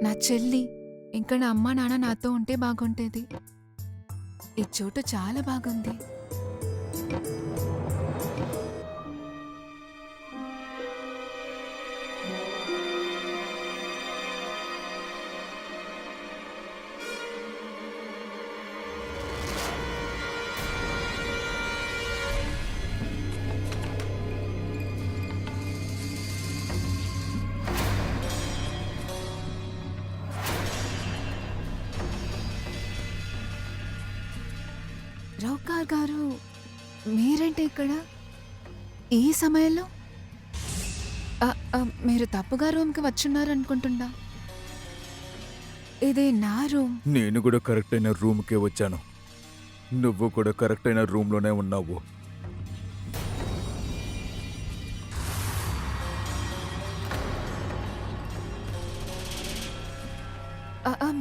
నా చెల్లి ఇంకా నా అమ్మా నాన్న నాతో ఉంటే బాగుంటేది. ఈ చోటు చాలా బాగుంది. రౌకార్ గారు, మీరేంటి ఇక్కడ ఈ సమయంలో? మీరు తప్పుగా రూమ్కి వచ్చున్నారు అనుకుంటున్నా. ఇది నా రూమ్. నేను కూడా కరెక్ట్ అయిన రూమ్కే వచ్చాను. నువ్వు కూడా కరెక్ట్ అయిన రూమ్లోనే ఉన్నావు.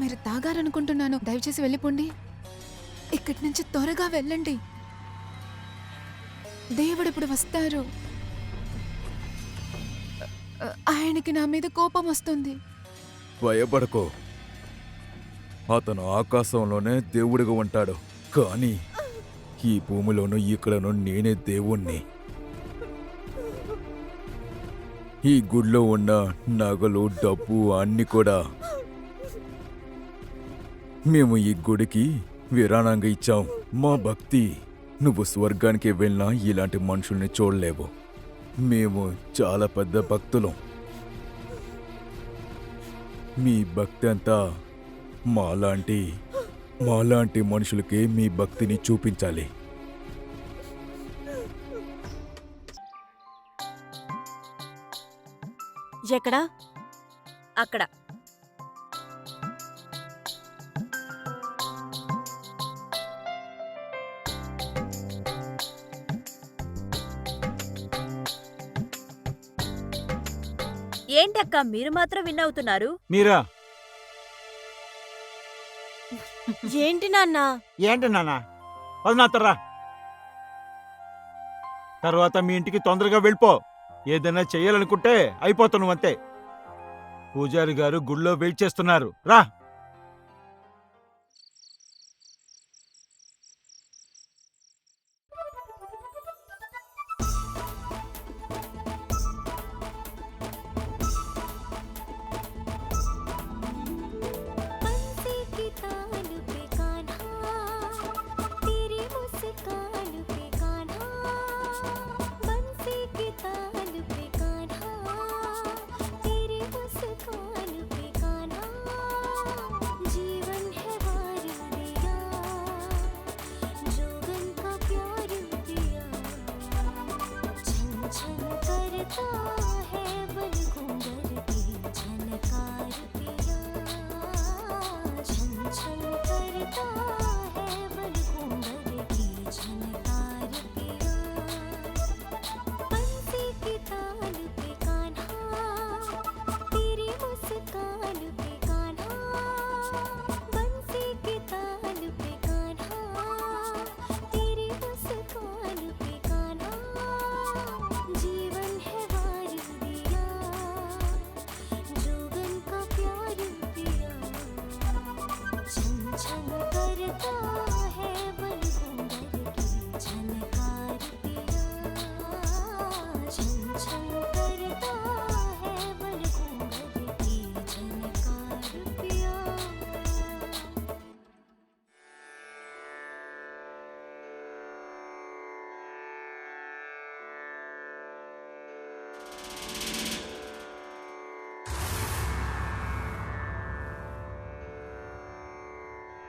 మీరు తాగారనుకుంటున్నాను. దయచేసి వెళ్ళిపోండి. ఇక్కడి నుంచి త్వరగా వెళ్ళండి. దేవుడు ఇప్పుడు వస్తారు. ఆయనకి నా మీద కోపం వస్తుంది. భయపడకో, అతను ఆకాశంలోనే దేవుడిగా ఉంటాడు. కానీ ఈ భూమిలోనూ ఇక్కడను నేనే దేవుణ్ణి. ఈ గుడిలో ఉన్న నగలు, డబ్బు అన్ని కూడా మేము ఈ గుడికి విరాళంగా ఇచ్చాం. మా భక్తి. నువ్వు స్వర్గానికి వెళ్ళినా ఇలాంటి మనుషుల్ని చూడలేవు. మేము చాలా పెద్ద భక్తులం. మీ భక్తి అంతా మాలాంటి మనుషులకే మీ భక్తిని చూపించాలి. ఎక్కడా? అక్కడ. ఏంటక్క మీరు మాత్రం విన్ అవుతున్నారు? మీరా? ఏంటి నాన్న? ఏంటి నాన్న? వదనాతరా. తర్వాత మీ ఇంటికి తొందరగా వెళ్ళిపో. ఏదైనా చెయ్యాలనుకుంటే అయిపోతాను అంతే. పూజారి గారు గుళ్ళో వెయిట్ చేస్తున్నారు. రా.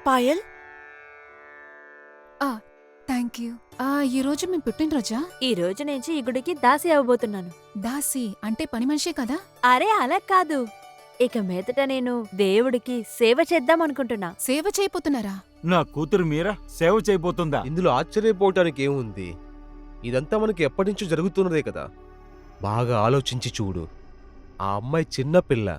Payal, thank you. ఈరోజు మీ పుట్టినరోజా? ఈ రోజు నుంచి ఈ గుడికి దాసి అవ్వబోతున్నాను. దాసి అంటే పని మనిషే కదా? అరే అలా కాదు, ఇక మీదట నేను దేవుడికి సేవ చేద్దాం అనుకుంటున్నా. సేవ చేయబోతున్నారా? నా కూతురు మీరా సేవ చేయబోతుందా? ఇందులో ఆశ్చర్యపోవటానికి ఏముంది? ఇదంతా మనకి ఎప్పటినుంచో జరుగుతున్నదే కదా. బాగా ఆలోచించి చూడు. ఆ అమ్మాయి చిన్నపిల్ల.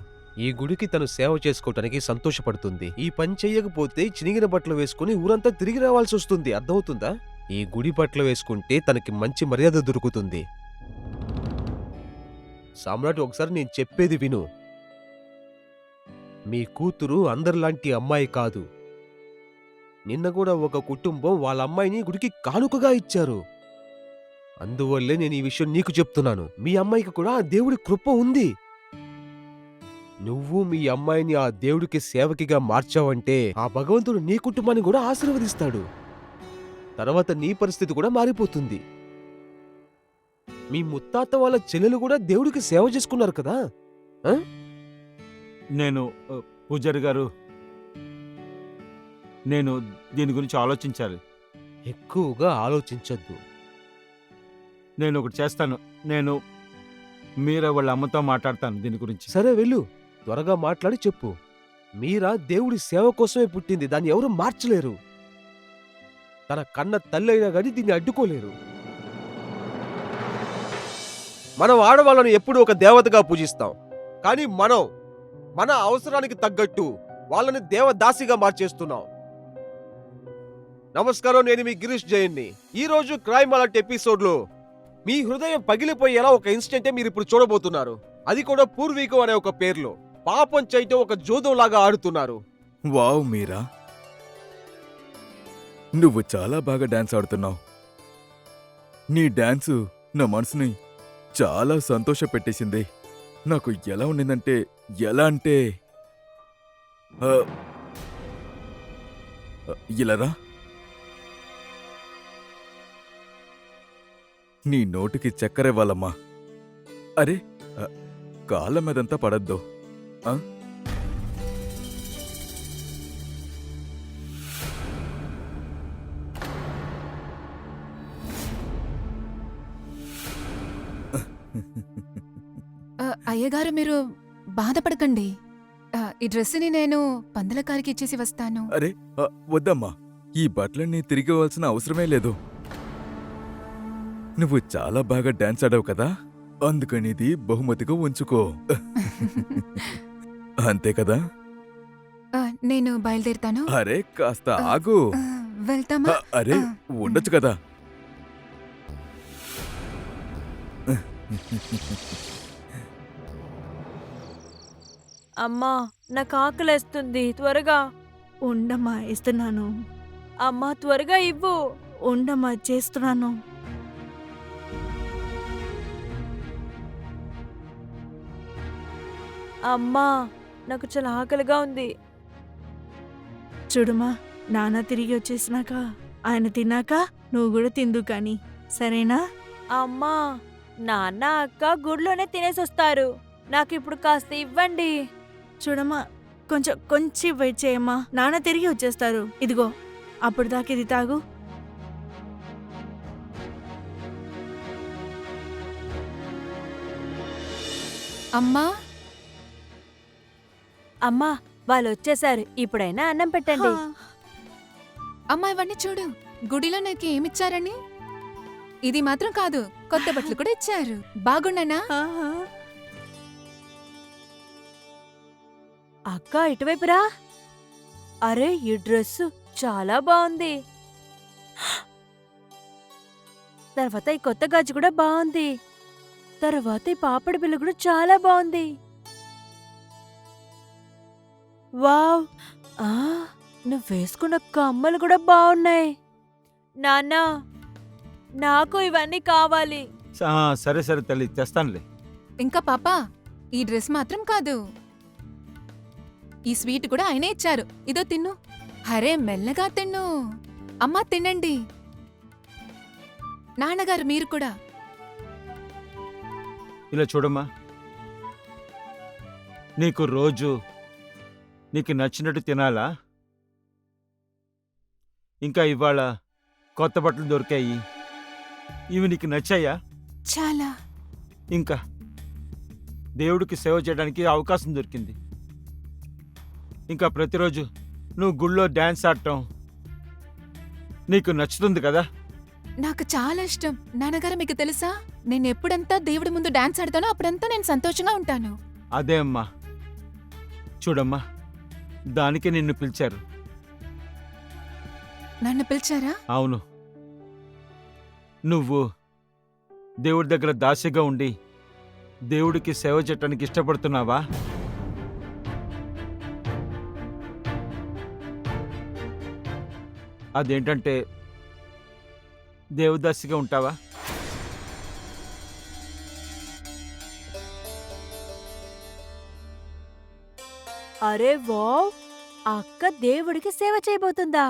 ఈ గుడికి తను సేవ చేసుకోవటానికి సంతోషపడుతుంది. ఈ పని చెయ్యకపోతే చినిగిన బట్టలు వేసుకుని ఊరంతా తిరిగి రావాల్సి వస్తుంది. అర్థమవుతుందా? ఈ గుడి బట్టలు వేసుకుంటే తనకి మంచి మర్యాద దొరుకుతుంది. సామ్రాట్, ఒకసారి నేను చెప్పేది విను. మీ కూతురు అందరిలాంటి అమ్మాయి కాదు. నిన్న కూడా ఒక కుటుంబం వాళ్ళ అమ్మాయిని గుడికి కానుకగా ఇచ్చారు. అందువల్లే నేను ఈ విషయం నీకు చెప్తున్నాను. మీ అమ్మాయికి కూడా ఆ దేవుడి కృప ఉంది. నువ్వు మీ అమ్మాయిని ఆ దేవుడికి సేవకిగా మార్చావంటే ఆ భగవంతుడు నీ కుటుంబాన్ని కూడా ఆశీర్వదిస్తాడు. తర్వాత నీ పరిస్థితి కూడా మారిపోతుంది. మీ ముత్తాత వాళ్ళ చెల్లెలు కూడా దేవుడికి సేవ చేసుకున్నారు కదా. నేను పూజారి గారు, నేను దీని గురించి ఆలోచించాలి. ఎక్కువగా ఆలోచించొద్దు. నేను ఒకటి చేస్తాను. నేను మీరా వాళ్ళ అమ్మతో మాట్లాడతాను దీని గురించి. సరే వెళ్ళు, త్వరగా మాట్లాడి చెప్పు. మీరా దేవుడి సేవ కోసమే పుట్టింది, దాన్ని ఎవరు మార్చలేరు. తన కన్న తల్లి అయినా గాని దీన్ని అడ్డుకోలేరు. మనం ఆడవాళ్ళను ఎప్పుడూ ఒక దేవతగా పూజిస్తాం, కానీ మనం మన అవసరానికి తగ్గట్టు వాళ్ళని దేవదాసిగా మార్చేస్తున్నాం. నమస్కారం, నేను మీ గిరీష్ జైన్ని. ఈ రోజు క్రైమ్ అలర్ట్ ఎపిసోడ్లో మీ హృదయం పగిలిపోయేలా ఒక ఇన్సిడెంటే మీరు ఇప్పుడు చూడబోతున్నారు. అది కూడా పూర్వీకం అనే ఒక పేర్లో పాపం చేయటం ఒక జోదంలాగా ఆడుతున్నారు. వావ్ మీరా, నువ్వు చాలా బాగా డాన్స్ ఆడుతున్నావు. నీ డాన్సు నా మనసుని చాలా సంతోషపెట్టేసింది. నాకు ఎలా ఉండిందంటే ఇలారా, నీ నోటికి చక్కెర ఇవ్వాలమ్మా. అరే, కాళ్ళ మీదంతా పడద్దు. అయ్యగారు, మీరు బాధపడకండి. ఈ డ్రెస్ని నేను పందలకారికి ఇచ్చేసి వస్తాను. అరే, వద్దమ్మా, ఈ బట్టలన్నీ తిరిగి ఇవ్వాల్సిన అవసరమే లేదు. నువ్వు చాలా బాగా డాన్స్ ఆడావు కదా, అందుకని ఇది బహుమతిగా ఉంచుకో. అంతే కదా? నేను బయలుదేరుతాను. అరే, కాస్త ఆగు. వెళ్తామా? అరే, ఉండొచ్చు కదా. అమ్మా, నాకు ఆకలేస్తుంది, త్వరగా. ఉండమ్మా, ఇస్తున్నాను. అమ్మా, త్వరగా ఇవ్వు. ఉండమ్మా, చేస్తున్నాను. అమ్మా, నాకు చాలా ఆకలిగా ఉంది. చూడమ్మా, నాన్న తిరిగి వచ్చేసినాక ఆయన తిన్నాక నువ్వు కూడా తిందు కానీ, సరేనా? అమ్మా, నాన్న అక్క గుడిలోనే తినేసొస్తారు. నాకిప్పుడు కాస్త ఇవ్వండి. చూడమ్మా, కొంచెం వెయిట్ చేయమ్మా, నాన్న తిరిగి వచ్చేస్తారు. ఇదిగో, అప్పుడు దాకా ఇది తాగు. అమ్మా, అమ్మా, వాళ్ళు వచ్చేసారు. ఇప్పుడైనా అన్నం పెట్టండి. అమ్మా, ఇవన్నీ చూడు. గుడిలో నాకు ఏమిచ్చారని. ఇది మాత్రం కాదు, కొత్త బట్టలు కూడా ఇచ్చారు. బాగున్నానా? అక్క, ఇటువైపురా. అరే, ఈ డ్రెస్సు చాలా బాగుంది. తర్వాత ఈ కొత్త గాజు కూడా బాగుంది. తర్వాత ఈ పాపడి బిల్ల కూడా చాలా బాగుంది. వావ్, నువ్వు వేసుకున్న కమ్మలు కూడా బాగున్నాయి. నాన్న, నాకు ఇవన్నీ కావాలి. సరే సరే తల్లి, తెస్తానులే. ఇంకా పాప, ఈ డ్రెస్ మాత్రం కాదు, ఈ స్వీట్ కూడా ఆయనే ఇచ్చారు. ఇదో తిన్ను. అరే, మెల్లగా తిన్ను. అమ్మా, తినండి. నాన్నగారు, మీరు కూడా. ఇలా చూడమ్మా, నీకు రోజు నీకు నచ్చినట్టు తినాలా? ఇంకా ఇవాళ కొత్త బట్టలు దొరికాయి, ఇవి నీకు నచ్చాయా? చాలా. ఇంకా దేవుడికి సేవ చేయడానికి అవకాశం దొరికింది. ఇంకా ప్రతిరోజు నువ్వు గుళ్ళో డాన్స్ ఆడటం నీకు నచ్చుతుంది కదా? నాకు చాలా ఇష్టం. నాన్నగారు, మీకు తెలుసా, నేను ఎప్పుడంతా దేవుడి ముందు డాన్స్ ఆడతానో అప్పుడంతా నేను సంతోషంగా ఉంటాను. అదే అమ్మా, చూడమ్మా, దానికి నిన్ను పిలిచారు. నన్ను పిలిచారా? అవును, నువ్వు దేవుడి దగ్గర దాసిగా ఉండి దేవుడికి సేవ చేయటానికి ఇష్టపడుతున్నావా? అదేంటంటే దేవదాసిగా ఉంటావా? అరే వావ్! ఆ అక్క దేవుడికి సేవ చేయబోతుందా?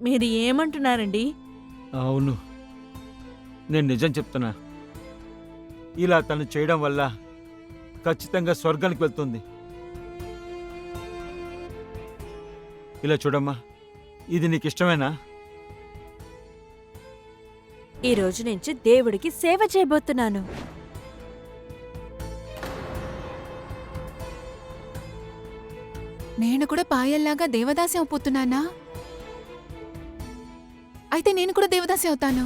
మీరు ఏమంటున్నారండి? అవును, నేను నిజం చెప్తున్నా. ఇలా తను చేయడం వల్ల ఖచ్చితంగా స్వర్గానికి వెళ్తుంది. ఇలా చూడమ్మా, ఇది నీకు ఇష్టమేనా? ఈ రోజు నుంచి దేవుడికి సేవ చేయబోతున్నాను. నేను కూడా పాయల్లాగా దేవదాసి అయిపోతున్నానా? అయితే నేను కూడా దేవదాసి అవుతాను.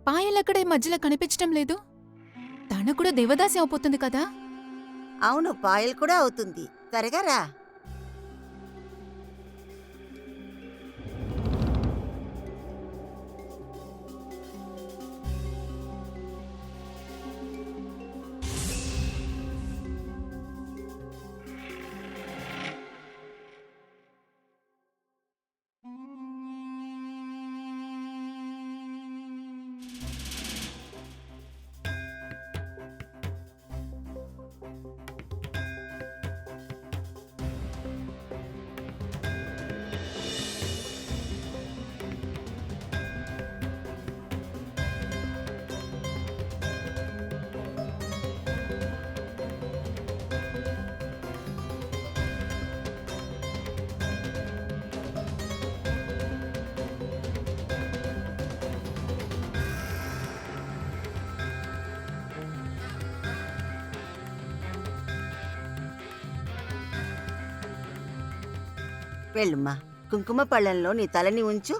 పాయల్ అక్కడే మధ్యలో కనిపించటం లేదు. తను కూడా దేవదాసి అయిపోతుంది కదా? అవును, పాయల్ కూడా అవుతుంది. త్వరగా రా. వెళ్ళమ్మా, కుంకుమ పళ్ళంలో నీ తలని ఉంచు.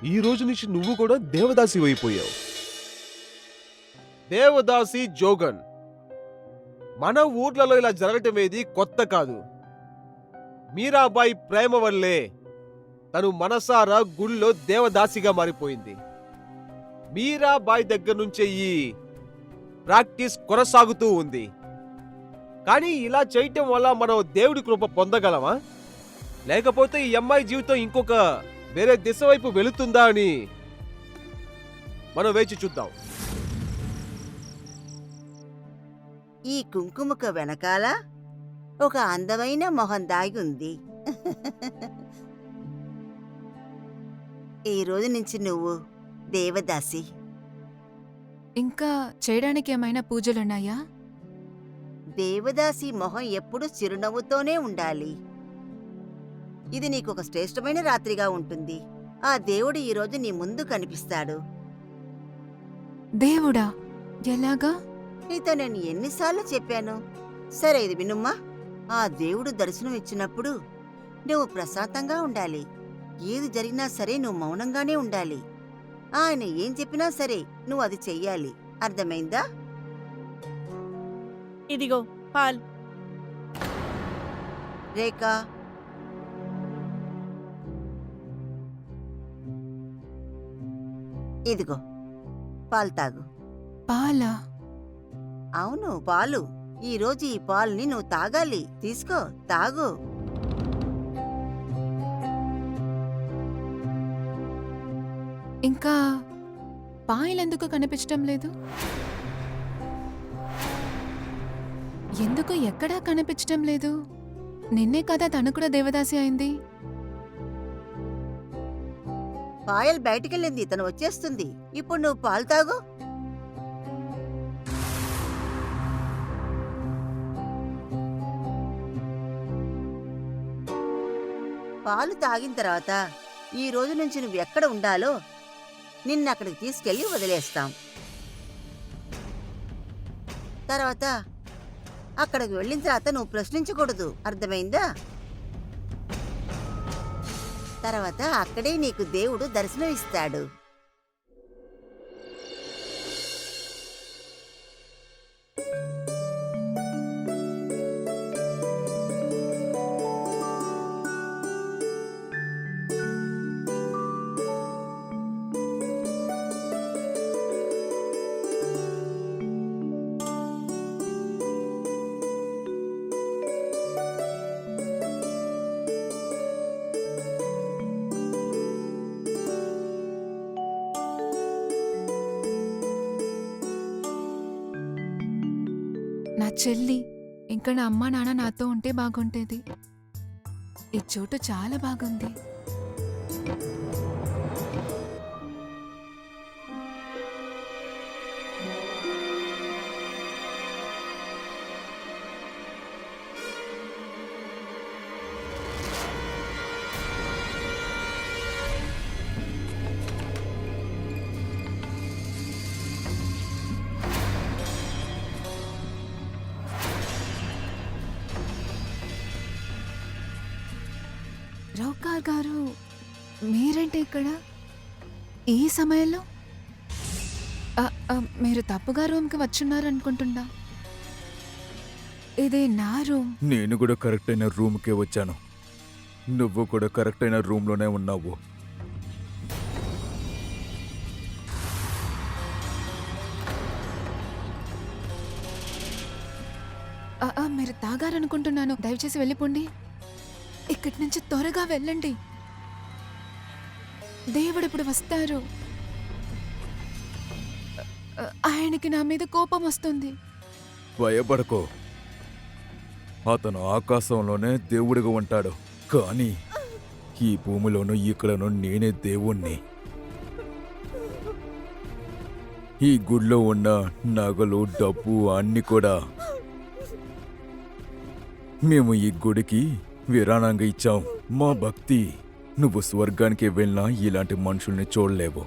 ఈ రోజు నుంచి నువ్వు కూడా దేవదాసి అయిపోయావు. దేవదాసి జోగన్. మన ఊర్లలో ఇలా జరగటం ఏది కొత్త కాదు. మీరాబాయి ప్రేమ వల్లే తను మనసారా గుళ్ళో దేవదాసిగా మారిపోయింది. మీరాబాయి దగ్గర నుంచే ఈ ప్రాక్టీస్ కొనసాగుతూ ఉంది. కానీ ఇలా చేయటం వల్ల మనం దేవుడి కృప పొందగలమా? లేకపోతే ఈ అమ్మాయి జీవితం ఇంకొక వేరే దిశ వైపు వెళుతుందా అని మనం వేచి చూద్దాం. ఈ కుంకుమక వెనకాల ఒక అందమైన మొహం దాగి ఉంది. ఈ రోజు నుంచి నువ్వు దేవదాసి. ఇంకా చేయడానికి ఏమైనా పూజలున్నాయా? దేవదాసి మొహం ఎప్పుడూ చిరునవ్వుతోనే ఉండాలి. ఇది నీకొక శ్రేష్టమైన రాత్రిగా ఉంటుంది. ఆ దేవుడు ఈరోజు నీ ముందు కనిపిస్తాడు. దేవుడా? ఎలాగా? నీతో నేను ఎన్నిసార్లు చెప్పాను? సరే ఇది వినుమ్మా. ఆ దేవుడు దర్శనం ఇచ్చినప్పుడు నువ్వు ప్రశాంతంగా ఉండాలి. ఏది జరిగినా సరే నువ్వు మౌనంగానే ఉండాలి. ఆయన ఏం చెప్పినా సరే నువ్వు అది చెయ్యాలి. అర్థమైందా? ఇదిగో పాల్. రేఖా, ఇదిగో పాలు తాగు. పాలా? అవును, పాలు. ఈ రోజు ఈ పాలుని నువ్వు తాగాలి. తీసుకో, తాగు. ఇంకా పాయలెందుకు కనిపించటం లేదు? ఎందుకు ఎక్కడా కనిపించటం లేదు? నిన్నే కదా తను కూడా దేవదాసి అయింది. పాయల్ బయటికెళ్ళింది, తను వచ్చేస్తుంది. ఇప్పుడు నువ్వు పాలు తాగు. పాలు తాగిన తర్వాత ఈ రోజు నుంచి నువ్వు ఎక్కడ ఉండాలో నిన్నక్కడికి తీసుకెళ్లి వదిలేస్తాం. తర్వాత అక్కడికి వెళ్ళిన తర్వాత నువ్వు ప్రశ్నించకూడదు. అర్థమైందా? తర్వాత అక్కడే నీకు దేవుడు దర్శనం ఇస్తాడు. నా చెల్లి ఇంకా నా అమ్మ నాన్న నాతో ఉంటే బాగుంటేది. ఈ చోటు చాలా బాగుంది. రౌకార్ గారు, మీరేంటి ఇక్కడ ఈ సమయంలో? మీరు తప్పుగా రూమ్కి వచ్చున్నారు అనుకుంటున్నా. ఇది నా రూమ్. నేను కూడా కరెక్ట్ అయిన రూమ్కే వచ్చాను. నువ్వు కూడా కరెక్ట్ అయిన రూమ్లోనే ఉన్నావు. మీరు తాగారనుకుంటున్నాను. దయచేసి వెళ్ళిపోండి. ఇక్కడి నుంచి త్వరగా వెళ్ళండి. దేవుడు ఇప్పుడు వస్తారు. ఆయనకి నా మీద కోపం వస్తుంది. భయపడకో. అతను ఆకాశంలోనే దేవుడిగా ఉంటాడు. కానీ ఈ భూమిలోనూ ఇక్కడను నేనే దేవుణ్ణి. ఈ గుడిలో ఉన్న నగలు, డబ్బు అన్ని కూడా మేము ఈ గుడికి విరాళంగా ఇచ్చాం. మా భక్తి. నువ్వు స్వర్గానికి వెళ్ళినా ఇలాంటి మనుషుల్ని చూడలేవు.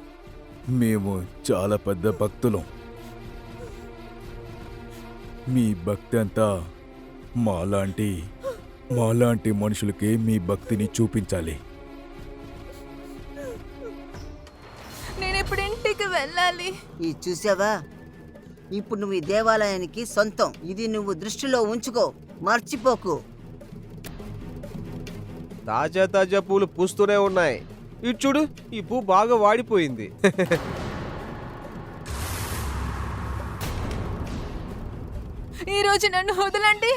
మేము చాలా పెద్ద భక్తులం. మీ భక్తి అంతా మాలాంటి మనుషులకే మీ భక్తిని చూపించాలి. నేను ఇప్పుడు ఇంటికి వెళ్ళాలి. ఇది చూసావా? ఇప్పుడు నువ్వు ఈ దేవాలయానికి సొంతం. ఇది నువ్వు దృష్టిలో ఉంచుకో, మర్చిపోకు. తాజా తాజా పూలు పూస్తూనే ఉన్నాయి. ఇటు చూడు, ఈ పువ్వు బాగా వాడిపోయింది. ఈ రోజు నన్ను వదలండి.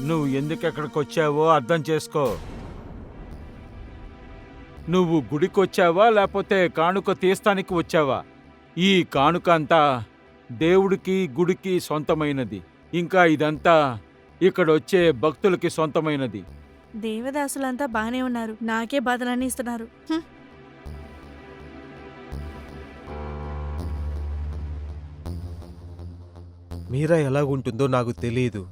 నువ్వు ఎందుకు ఎక్కడికి వచ్చావో అర్థం చేసుకో. నువ్వు గుడికొచ్చావా లేకపోతే కానుక తీస్తానికి వచ్చావా? ఈ కానుక అంతా దేవుడికి గుడికి సొంతమైనది. ఇంకా ఇదంతా ఇక్కడొచ్చే భక్తులకి సొంతమైనది. దేవదాసులంతా బానే ఉన్నారు, నాకే బాధలన్నీ ఇస్తున్నారు. మీరా ఎలాగుంటుందో నాకు తెలియదు.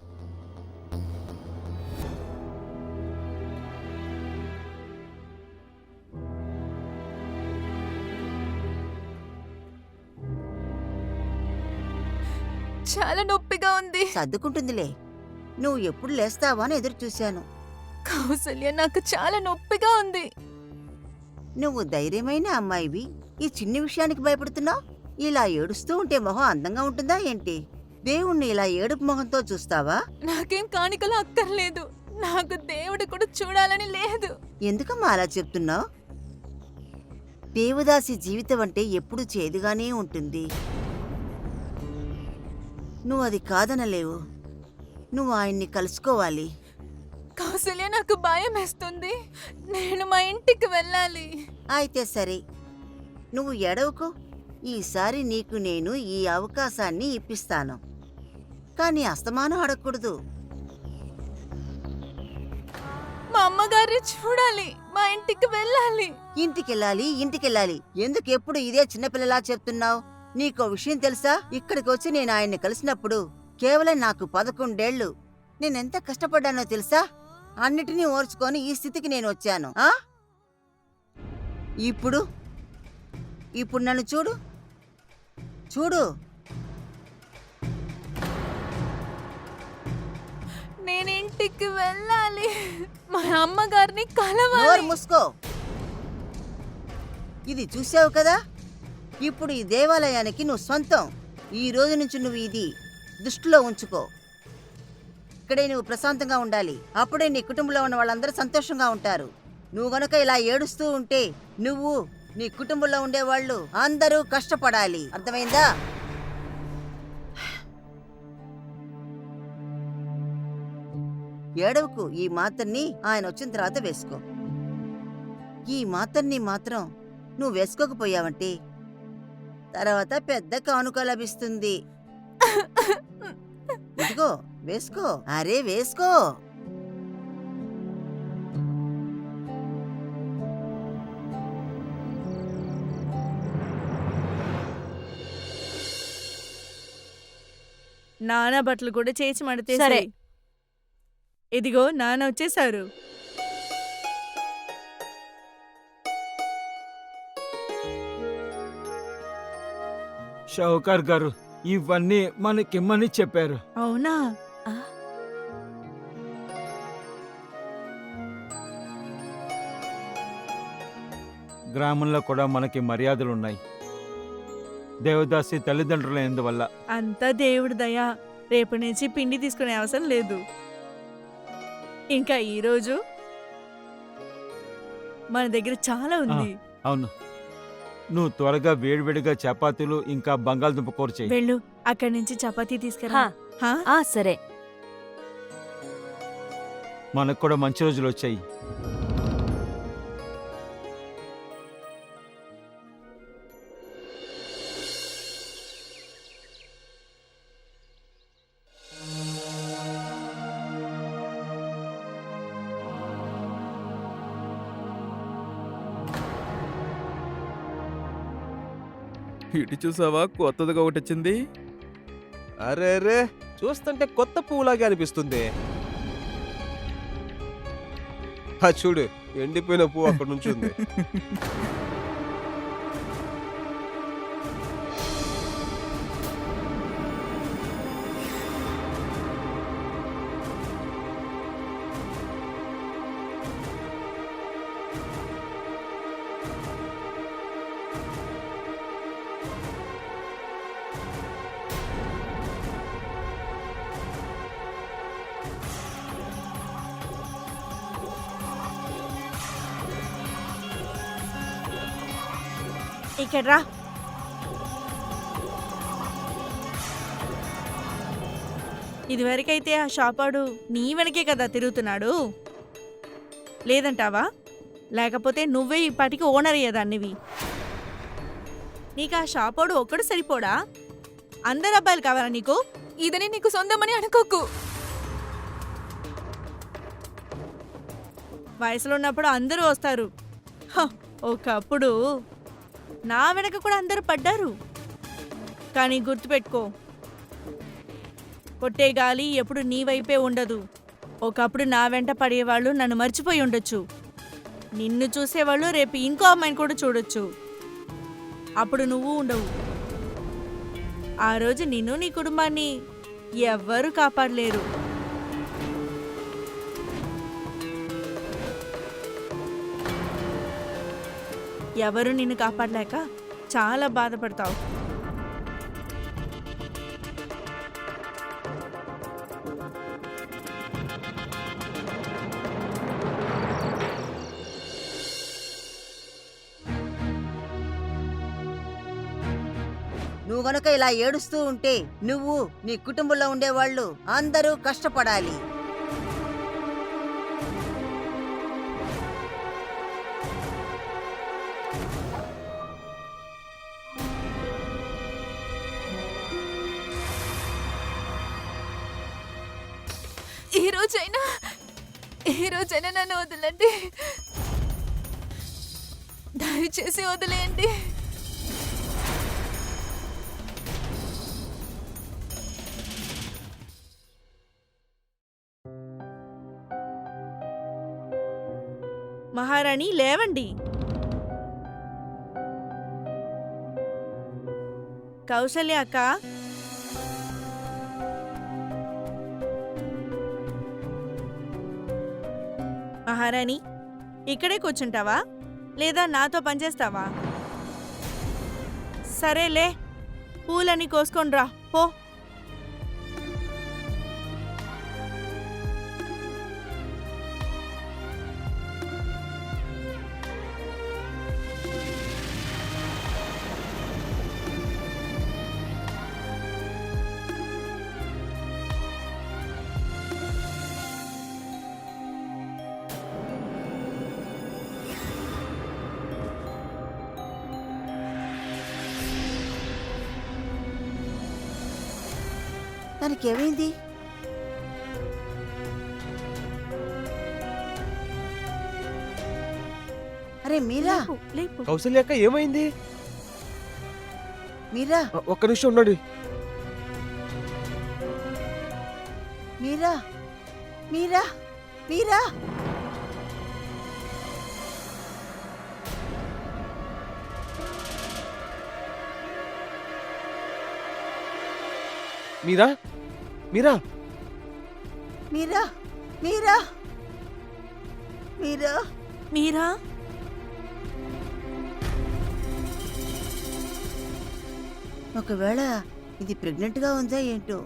చాలా నొప్పిగా ఉంది. సర్దుకుంటుందిలే. నువ్వు ఎప్పుడు లేస్తావా అని ఎదురు చూశాను. కౌసల్య, నాకు చాలా నొప్పిగా ఉంది. నువ్వు ధైర్యమైన అమ్మాయివి, ఈ చిన్ని విషయానికి భయపడుతున్నావు? ఇలా ఏడుస్తూ ఉంటే మొహం అందంగా ఉంటుందా ఏంటి? దేవుణ్ణి ఇలా ఏడుపు మొహంతో చూస్తావా? నాకేం కాணிకలు అక్కర్లేదు. నాకు దేవుడు కూడా చూడాలని లేదు. ఎందుకమ్మా అలా చెప్తున్నావు? దేవదాసి జీవితం అంటే ఎప్పుడూ చేదుగానే ఉంటుంది. నువ్వు అది కాదనలేవు. నువ్వు ఆయన్ని కలుసుకోవాలి. కౌసల్య, నాకు భయం వేస్తుంది. నేను మా ఇంటికి వెళ్ళాలి. అయితే సరే, నువ్వు ఎడవకు. ఈసారి నీకు నేను ఈ అవకాశాన్ని ఇప్పిస్తాను. కానీ అస్తమానం అడగకూడదు. మా అమ్మగారిని చూడాలి. మా ఇంటికి వెళ్ళాలి. ఇంటికెళ్ళాలి. ఎందుకు ఎప్పుడు ఇదే చిన్నపిల్లలా చెప్తున్నావు? నీకో విషయం తెలుసా? ఇక్కడికి వచ్చి నేను ఆయన్ని కలిసినప్పుడు కేవలం నాకు 11 ఏళ్లు. నేనెంత కష్టపడ్డానో తెలుసా? అన్నిటినీ ఓర్చుకొని ఈ స్థితికి నేను వచ్చాను. ఇప్పుడు నన్ను చూడు. నేను ఇంటికి వెళ్ళాలి. మా అమ్మగారిని కలవాలి. నోరు మూసుకో. ఇది చూసావు కదా? ఇప్పుడు ఈ దేవాలయానికి నువ్వు సొంతం. ఈ రోజు నుంచి నువ్వు ఇది దృష్టిలో ఉంచుకో. ఇక్కడే నువ్వు ప్రశాంతంగా ఉండాలి. అప్పుడే నీ కుటుంబంలో ఉన్న వాళ్ళందరూ సంతోషంగా ఉంటారు. నువ్వు గనుక ఇలా ఏడుస్తూ ఉంటే నువ్వు, నీ కుటుంబంలో ఉండేవాళ్ళు అందరూ కష్టపడాలి. అర్థమైందా? ఏడవకు. ఈ మాత్రని ఆయన వచ్చిన తర్వాత వేసుకో. ఈ మాత్రని మాత్రం నువ్వు వేసుకోకపోయావంటే తర్వాత పెద్ద కానుక లభిస్తుంది. ఇదిగో వేసుకో. అరే వేసుకో. నాన్న బట్టలు కూడా చేసి మడితే సరే. ఇదిగో నాన్న వచ్చేసారు. షౌకార్ గారు ఇవన్నీ మనకిమ్మని చెప్పారు. అవునా? గ్రామంలో కూడా మనకి మర్యాదలున్నాయి. దేవదాసి తల్లిదండ్రులైనందువల్ల. అంతా దేవుడి దయ. రేపు నుంచి పిండి తీసుకునే అవసరం లేదు. ఇంకా ఈరోజు మన దగ్గర చాలా ఉంది. అవును, నువ్వు త్వరగా వేడివేడిగా చపాతీలు ఇంకా బంగాళదుంప కూర చెయ్యి. వెళ్ళు, అక్కడి నుంచి చపాతీ తీసుకురా. సరే. మనకు కూడా మంచి రోజులు వచ్చాయి. ఇటు చూసావా, కొత్తదిగా ఒకటి వచ్చింది. అరే చూస్తుంటే కొత్త పువ్వులాగే అనిపిస్తుంది. చూడు, ఎండిపోయిన పువ్వు అక్కడ నుంచి ఉంది. ఇక్కడ రా. ఇదివరకైతే ఆ షాపాడు నీ వెనకే కదా తిరుగుతున్నాడు, లేదంటావా? లేకపోతే నువ్వే ఇప్పటికి ఓనర్ అయ్యేదాన్నివి. నీకు ఆ షాపోడు ఒక్కడు సరిపోడా? అందరు అబ్బాయిలు కావాలా నీకు? ఇదని నీకు సొంతమని అనుకోకు. వయసులో ఉన్నప్పుడు అందరూ వస్తారు. హ, ఒకప్పుడు నా వెనక కూడా అందరూ పడ్డారు. కానీ గుర్తుపెట్టుకో, కొట్టే గాలి ఎప్పుడు నీ వైపే ఉండదు. ఒకప్పుడు నా వెంట పడేవాళ్ళు నన్ను మర్చిపోయి ఉండొచ్చు. నిన్ను చూసేవాళ్ళు రేపు ఇంకో అమ్మాయిని కూడా చూడొచ్చు. అప్పుడు నువ్వు ఉండవు. ఆ రోజు నిన్ను నీ కుటుంబాన్ని ఎవ్వరూ కాపాడలేరు. ఎవరు నిన్ను కాపాడలేక చాలా బాధపడతావు. నువ్వు గనుక ఇలా ఏడుస్తూ ఉంటే నువ్వు నీ కుటుంబంలో ఉండేవాళ్ళు అందరూ కష్టపడాలి. ఈ రోజైనా నన్ను వదలండి. దయచేసి వదిలేయండి. మహారాణి లేవండి. కౌసల్య అక్క, మహారాణి ఇక్కడే కూర్చుంటావా లేదా నాతో పనిచేస్తావా? సరేలే, పూలని కోసుకొని రా పో. తనకేమైంది? అరే మీరా, లేపు, లేపు. కౌసల్య అక్క ఏమైంది? మీరా, ఒక్క నిమిషం ఉండండి. మీరా, మీరా, మీరా. మీరా మీరా మీరా, మీరా, మీరా. మీరా, ఒకవేళ ఇది ప్రెగ్నెంట్ గా ఉందా ఏంటో?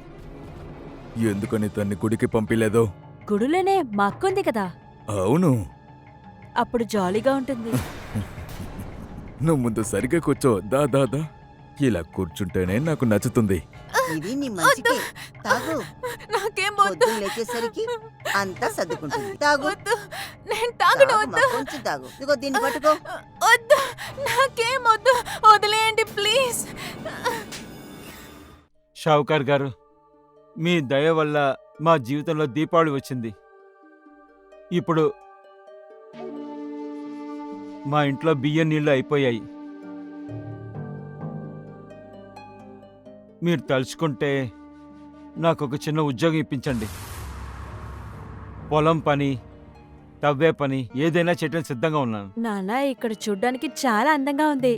ఎందుకని తన్ని గుడికి పంపిలేదో? గుడిలోనే మా అక్క ఉంది కదా, అవును. అప్పుడు జాలీగా ఉంటుంది. నువ్వు ముందు సరిగ్గా కూర్చో. దా దా దా. ఇలా కూర్చుంటేనే నాకు నచ్చుతుంది. ఇది నీ మంచికే. తాగు. నాకేం వద్దు. పొద్దున్న లేచేసరికి అంతా సర్దుకుంటుంది. తాగు. వద్దు, నేను తాగను. తాగుమా, వద్దు, కొంచెం తాగు. ఇదిగో దీన్ని పట్టుకో. వద్దు, నాకేం వద్దు. వదిలేయండి ప్లీజ్. షావుకార్ గారు, మీ దయ వల్ల మా జీవితంలో దీపావళి వచ్చింది. ఇప్పుడు మా ఇంట్లో బియ్యం నీళ్లు అయిపోయాయి. మీరు తలుచుకుంటే నాకు ఒక చిన్న ఉద్యోగం ఇప్పించండి. పొలం పని, తవ్వే పని ఏదైనా చేయడానికి సిద్ధంగా ఉన్నాను. నాన్న ఇక్కడ చూడ్డానికి చాలా అందంగా ఉంది.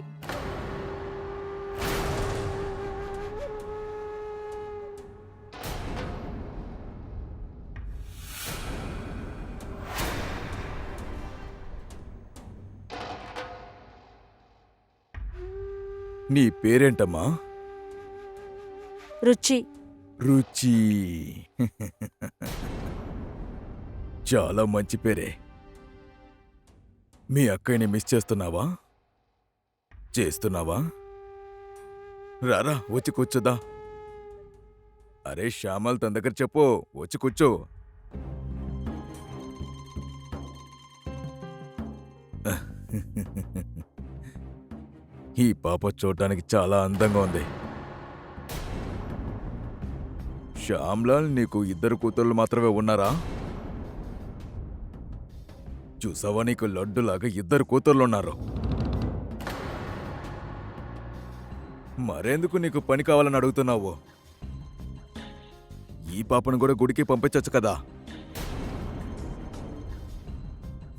నీ పేరేంటమ్మా? రుచి. రుచి. చాలా మంచి పేరే. మీ అక్కయ్యని మిస్ చేస్తున్నావా? చేస్తున్నావా? రారా, వచ్చి కూర్చోదా. అరే శ్యామల్, తన దగ్గర చెప్పు, వచ్చి కూర్చో. ఈ పాప చూడటానికి చాలా అందంగా ఉంది. శ్యామ్లాల్, నీకు ఇద్దరు కూతుర్లు మాత్రమే ఉన్నారా? చూసావా, నీకు లడ్డులాగా ఇద్దరు కూతుర్లున్నారు. మరెందుకు నీకు పని కావాలని అడుగుతున్నావు? ఈ పాపను కూడా గుడికి పంపించచ్చు కదా.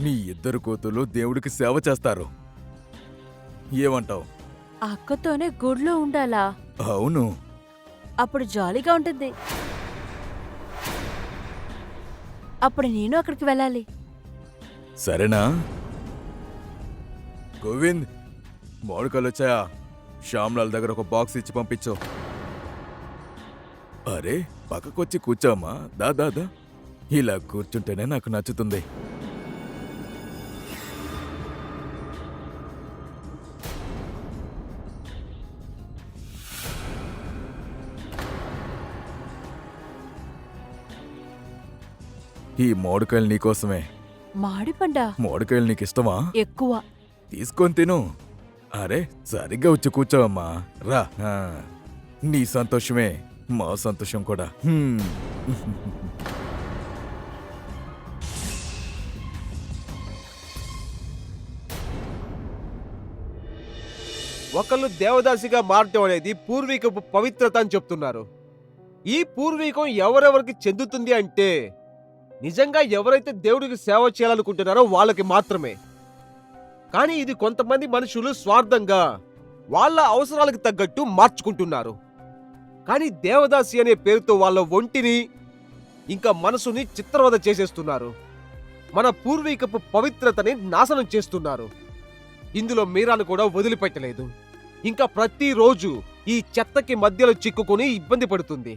నీ ఇద్దరు కూతుర్లు దేవుడికి సేవ చేస్తారు. ఏమంటావు? అక్కతోనే గుడిలో ఉండాలా? అవును. అప్పుడు జాలీగా ఉంటుంది. అప్పుడు నేను అక్కడికి వెళ్ళాలి. సరేనా? గోవింద్, మామిడికాయలు వచ్చాయా? శ్యామ్లాల్ దగ్గర ఒక బాక్స్ ఇచ్చి పంపించు. అరే, పక్కకొచ్చి కూర్చోమ్మా. దా. ఇలా కూర్చుంటేనే నాకు నచ్చుతుంది. ఈ మామిడికాయలు నీకోసమే. మామిడిపండ మామిడికాయలు నీకిష్టమా? ఎక్కువ. తీసుకొని తిను. అరే, సరిగ్గా వచ్చి కూర్చోవమ్మా. రా. నీ సంతోషమే మా సంతోషం కూడా. ఒకళ్ళు దేవదాసిగా మారటం అనేది పూర్వీకపు పవిత్రత అని చెప్తున్నారు. ఈ పూర్వీకం ఎవరెవరికి చెందుతుంది అంటే నిజంగా ఎవరైతే దేవుడికి సేవ చేయాలనుకుంటున్నారో వాళ్ళకి మాత్రమే. కానీ ఇది కొంతమంది మనుషులు స్వార్థంగా వాళ్ళ అవసరాలకు తగ్గట్టు మార్చుకుంటున్నారు. కానీ దేవదాసి అనే పేరుతో వాళ్ళ ఒంటిని ఇంకా మనసుని చిత్రవద చేసేస్తున్నారు. మన పూర్వీకపు పవిత్రతని నాశనం చేస్తున్నారు. ఇందులో మీరాను కూడా వదిలిపెట్టలేదు. ఇంకా ప్రతిరోజు ఈ చెత్తకి మధ్యలో చిక్కుకొని ఇబ్బంది పడుతుంది.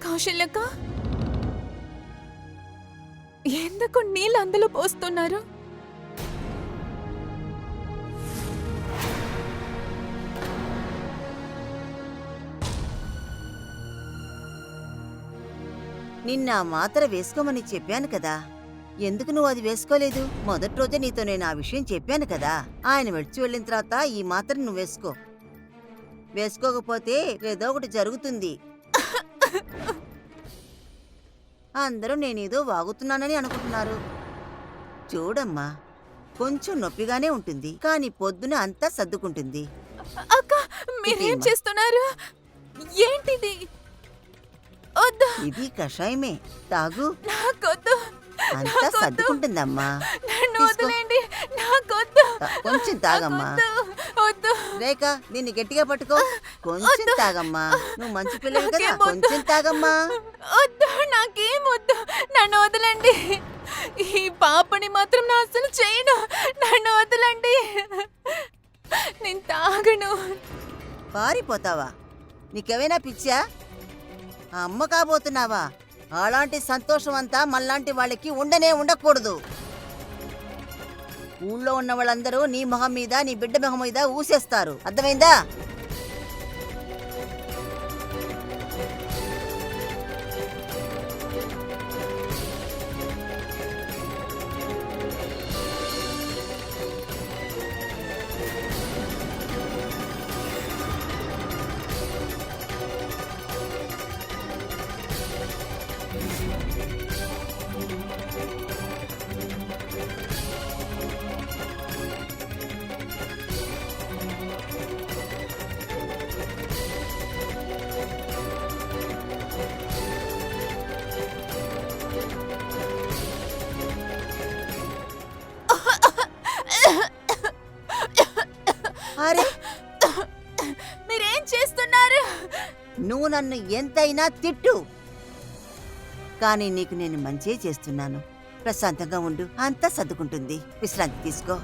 కౌశల్యక్క, ఎందుకు నీళ్ళు అందులో పోస్తున్నారు? నిన్న ఆ మాత్ర వేసుకోమని చెప్పాను కదా. ఎందుకు నువ్వు అది వేసుకోలేదు? మొదటి రోజే నీతో నేను ఆ విషయం చెప్పాను కదా. ఆయన విడిచి వెళ్ళిన తర్వాత ఈ మాత్ర నువ్వు వేసుకో. వేసుకోకపోతే ఏదో ఒకటి జరుగుతుంది. అందరూ నేనేదో వాగుతున్నానని అనుకుంటున్నారు. చూడమ్మా, కొంచెం నొప్పిగానే ఉంటుంది, కానీ పొద్దున అంతా సర్దుకుంటుంది. అక్క, మీరేం చేస్తున్నారు? ఏంటిది? వద్దు, ఇది కషాయమే, తాగు. నాకొద్దు. అంతా సర్దుకుంటుందమ్మా. నన్ను తీసుకో. వదిలేండి, నాకొద్దు. కొంచెం తాగమ్మా. వద్దు. రేఖ, దీన్ని గట్టిగా పట్టుకో. కొంచెం తాగమ్మా, నువ్వు మంచి పిల్లవి కదా. నాకేం వద్దు. కొంచెం తాగమ్మా. వద్దు, నాకేం వద్దు. నన్ను వదలండి. ఈ పాపని మాత్రం నా అసలు చేయను. నన్ను వదలండి. నేను తాగను. పారిపోతావా? నీకేమైనా పిచ్చా? అమ్మ కాబోతున్నావా? అలాంటి సంతోషం అంతా మళ్ళాంటి వాళ్ళకి ఉండకూడదు. ఊళ్ళో ఉన్న వాళ్ళందరూ నీ మొహం మీద, నీ బిడ్డ మొహం మీద ఊసేస్తారు. అర్థమైందా? అరే, మీరేం చేస్తున్నారు? నువ్వు నన్ను ఎంతైనా తిట్టు, కానీ నీకు నేను మంచే చేస్తున్నాను. ప్రశాంతంగా ఉండు, అంతా సర్దుకుంటుంది. విశ్రాంతి తీసుకో.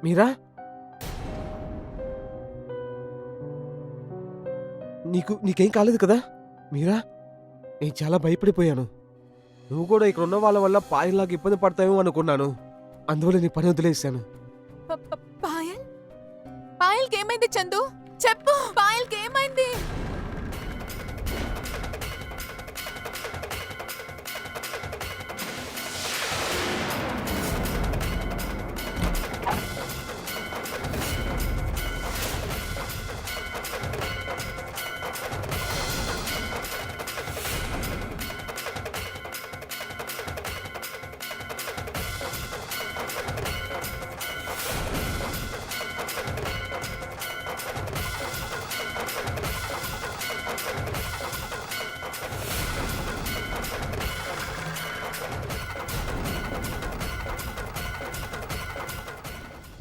మీరా నీకేం కాలేదు కదా? మీరా, నేను చాలా భయపడిపోయాను. నువ్వు కూడా ఇక్కడ ఉన్న వాళ్ళ వల్ల పాయల్లాగా ఇబ్బంది పడతావేమో అనుకున్నాను. అందువల్ల నీ పని వదిలేశాను. పాయల్ పాయల్కి ఏమైంది చందు? చెప్పు, పాయల్కి ఏమైంది?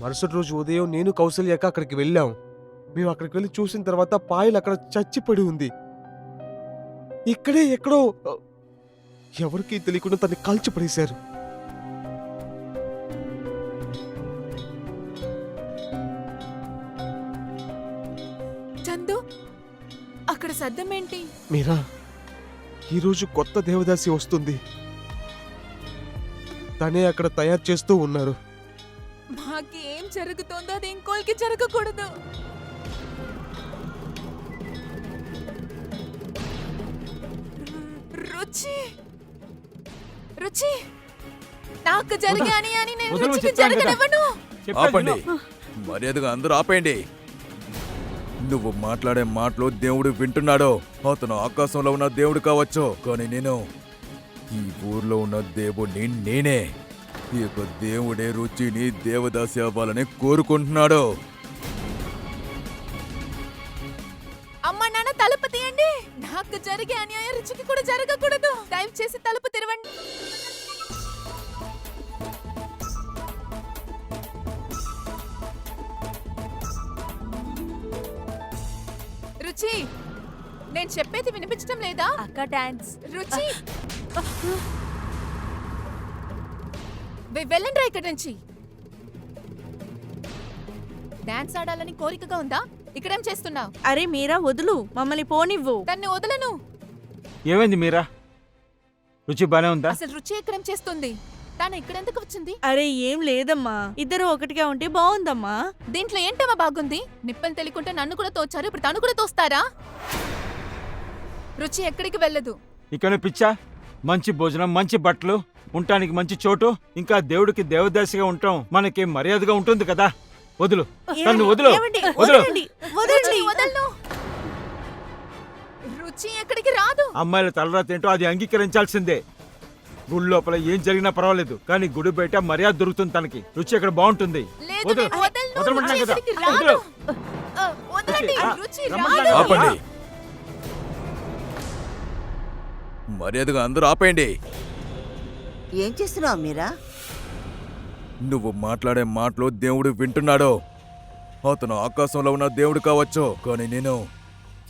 మరుసటి రోజు ఉదయం నేను కౌసల్యక అక్కడికి వెళ్ళాం. మేము అక్కడికి వెళ్ళి చూసిన తర్వాత పాయల్ అక్కడ చచ్చిపడి ఉంది. ఇక్కడే ఎక్కడో ఎవరికీ తెలియకుండా తన్ని కాల్చిపడేశారు. చందు, అక్కడ శబ్దం ఏంటి? మీరా, ఈరోజు కొత్త దేవదాసి వస్తుంది. తనే అక్కడ తయారు చేస్తూ ఉన్నారు. మాకి ఏం జరుగుతుందో అది ఇంకోళ్ళకి జరగకూడదు. రుచి రుచి నాకు జరిగే అని నేను వదలు, రుచికి చెప్పాను కదా. జరగనివ్వను. చెప్పేది ఆపండి, విను. మర్యాదగా అందరూ ఆపేయండి. నువ్వు మాట్లాడే మాటలు దేవుడు వింటున్నాడో. అతను ఆకాశంలో ఉన్న దేవుడు కావచ్చు, కానీ నేను ఈ ఊర్లో ఉన్న దేవుడిని నేనే. ఈ యొక్క దేవుడే రుచిని దేవదాసి అవ్వాలని కోరుకుంటున్నాడు. అమ్మ నాన్న, తలుపు తీయండి. నాకు జరిగే అన్యాయం రుచికి కూడా జరగకూడదు. దయచేసి తలుపు తెరవండి. రుచి, నేను చెప్పేది వినిపించడం లేదా? అక్క డాన్స్. రుచి, వెళ్ళండి రా ఇక్కడి నుంచి. డాన్స్ ఆడాలని కోరికగా ఉందా? ఇక్కడేం చేస్తున్నావు? అరే మీరా, వదులు, మమ్మల్ని పోనివ్వు. తన్ని వదలను. ఏమైంది మీరా? రుచి బానే ఉందా? అసలు రుచి ఇక్కడేం చేస్తుంది? తాను ఇక్కడెందుకు వచ్చింది? అరే ఏం లేదమ్మా, ఇద్దరు ఒకటిగా ఉంటే బాగుందమ్మా. దీంట్లో ఏంటమ్మా బాగుంది? నిప్పని తెలియకుంటే నన్ను కూడా తోచారు, ఇప్పుడు తను కూడా తోస్తారా? రుచి ఎక్కడికి వెళ్ళదు. ఇక్కడ పిచ్చా, మంచి భోజనం, మంచి బట్టలు, ఉండటానికి మంచి చోటు, ఇంకా దేవుడికి దేవదాసిగా ఉంటాం మనకి మర్యాదగా ఉంటుంది కదా. వదులు, తన్ను వదులు. ఏమండి? వదులు. వదలండి, వదలండి. రుచి, వదలను. రుచి ఎక్కడికి రాదు. అమ్మాయిల తలరాత ఏంటో అది అంగీకరించాల్సిందే. గుడి లోపల ఏం జరిగినా పర్వాలేదు, కానీ గుడి బయట మర్యాద దొరుకుతుంది తనకి. రుచి అక్కడ బాగుంటుంది. లేదు, వదలు. నేను వదలను. వదలమంటున్నా రుచి కదా. ఎక్కడికి రాదు. వదలు. వదలండి. రుచి, రుచి రమ్మంటున్నా రాదు. కదా. ఆపండి, మర్యాదగా అందరూ ఆపేయండి. ఏం చేస్తున్నావు మీరా? నువ్వు మాట్లాడే మాటలు దేవుడు వింటున్నాడో. అతను ఆకాశంలో ఉన్న దేవుడు కావచ్చు, కానీ నేను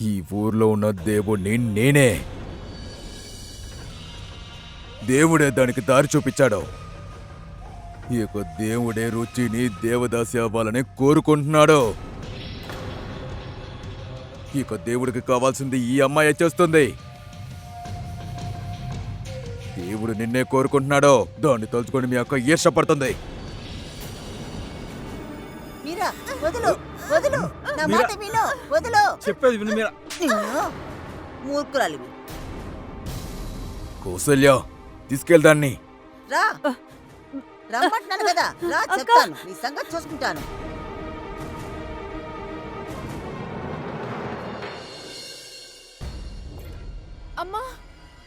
ఈ ఊర్లో ఉన్న దేవుడిని నేనే. దేవుడే దానికి దారి చూపించాడు. ఈ యొక్క దేవుడే రుచిని దేవదాసి అవ్వాలని కోరుకుంటున్నాడు. ఈ యొక్క దేవుడికి కావాల్సింది ఈ అమ్మాయి చేస్తుంది. దేవుడు నిన్నే కోరుకుంటున్నాడో. దాన్ని తలుచుకొని మీ అక్క ఈర్షపడుతుంది. మీరా, వదులు, వదులు, నా మాట విను, వదులు. చెప్పేది విను మీరా. నిన్ను మూర్ఖురాలివి. కౌసల్య, తీసుకెళ్దాన్ని. రా, రమ్మంటున్నాను కదా. రా, చెప్తాను, నీ సంగతి చూసుకుంటాను. అమ్మా,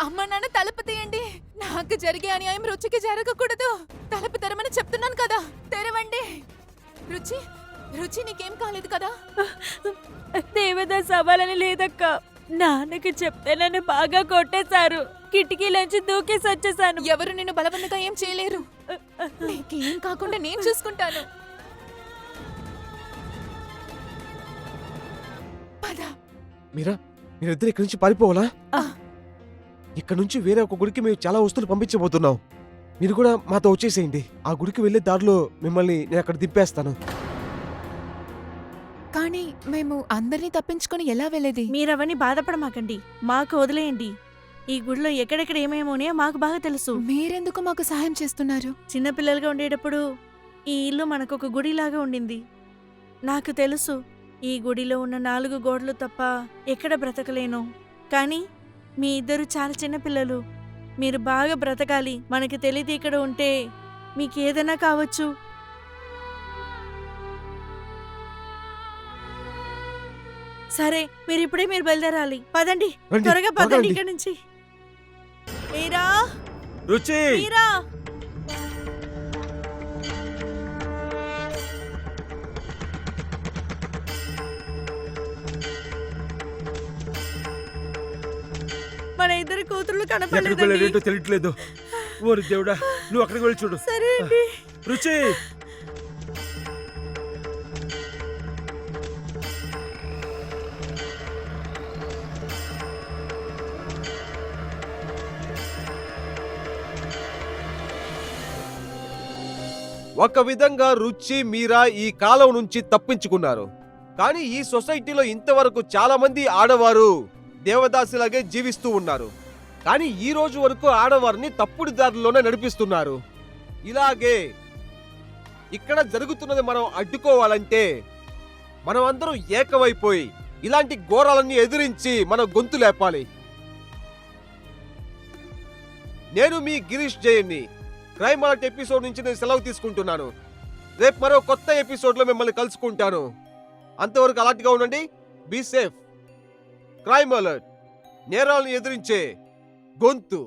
అమ్మ నాన్న, తలుపు తీయండి. నాకు జరిగే అన్యాయం రుచికి జరగకూడదు. తలుపు తెరమని చెప్తున్నాను కదా, తెరవండి. రుచి, రుచి నీకేం కాలేదు కదా? దేవదాస్ అవ్వాలని లేదక్క. నాన్నకి చెప్తే నన్ను బాగా కొట్టేశారు. కిటికీలోంచి దూకేసి వచ్చేసాను. ఎవరు నిన్ను బలవంతంగా ఏం చేయలేరు. నీకేం కాకుండా నేను చూసుకుంటాను. పద. మీరా, మీరిద్దరు ఇక్కడి నుంచి పారిపోవాలా? ఇక్కడ నుంచి వేరే ఒక గుడికి మేము చాలా వస్తువులు పంపించబోతున్నాం. మీరు కూడా మాతో వచ్చేసేయండి. ఆ గుడికి వెళ్ళే దారిలో మిమ్మల్ని నేను అక్కడ దింపేస్తాను. కానీ మేము అందరినీ తప్పించుకొని ఎలా వెళ్ళేది? మీరవన్నీ బాధపడమాకండి, మాకు వదిలేయండి. ఈ గుడిలో ఎక్కడెక్కడ ఏమేమి ఉన్నాయో మాకు బాగా తెలుసు. మీరెందుకు మాకు సహాయం చేస్తున్నారు? చిన్నపిల్లలుగా ఉండేటప్పుడు ఈ ఇల్లు మనకొక గుడిలాగా ఉండింది. నాకు తెలుసు ఈ గుడిలో ఉన్న 4 గోడలు తప్ప ఎక్కడ బ్రతకలేను. కానీ మీ ఇద్దరు చాలా చిన్నపిల్లలు, మీరు బాగా బ్రతకాలి. మనకి తెలియదు ఇక్కడ ఉంటే మీకు ఏదైనా కావచ్చు. సరే, మీరు బయలుదేరాలి. పదండి, రండి, త్వరగా పదండి త్వరగా ఇక్కడి నుంచి. మీరా, రుచి మీరా. మన ఇద్దరు కూతుర్లు ఎక్కడికి కనపడలేదండి. వెళ్ళేటో తెలియట్లేదు. ఓరి దేవుడా, నువ్వు అక్కడికి వెళ్ళి చూడు. సరే అండి. రుచి ఒక విధంగా రుచి మీరా ఈ కాలం నుంచి తప్పించుకున్నారు. కానీ ఈ సొసైటీలో ఇంతవరకు చాలా మంది ఆడవారు దేవదాసిలాగే జీవిస్తూ ఉన్నారు. కానీ ఈ రోజు వరకు ఆడవారిని తప్పుడు దారిలోనే నడిపిస్తున్నారు. ఇలాగే ఇక్కడ జరుగుతున్నది మనం అడ్డుకోవాలంటే మనం అందరం ఏకమైపోయి ఇలాంటి ఘోరాలన్నీ ఎదిరించి మన గొంతు లేపాలి. నేను మీ గిరీష్ జయన్ని. క్రైమ్ అలర్ట్ ఎపిసోడ్ నుంచి నేను సెలవు తీసుకుంటున్నాను. రేపు మరో కొత్త ఎపిసోడ్లో మిమ్మల్ని కలుసుకుంటాను. అంతవరకు అలర్ట్గా ఉండండి. Be safe. క్రైమ్ అలర్ట్, నేరాలను ఎదిరించే గొంతు.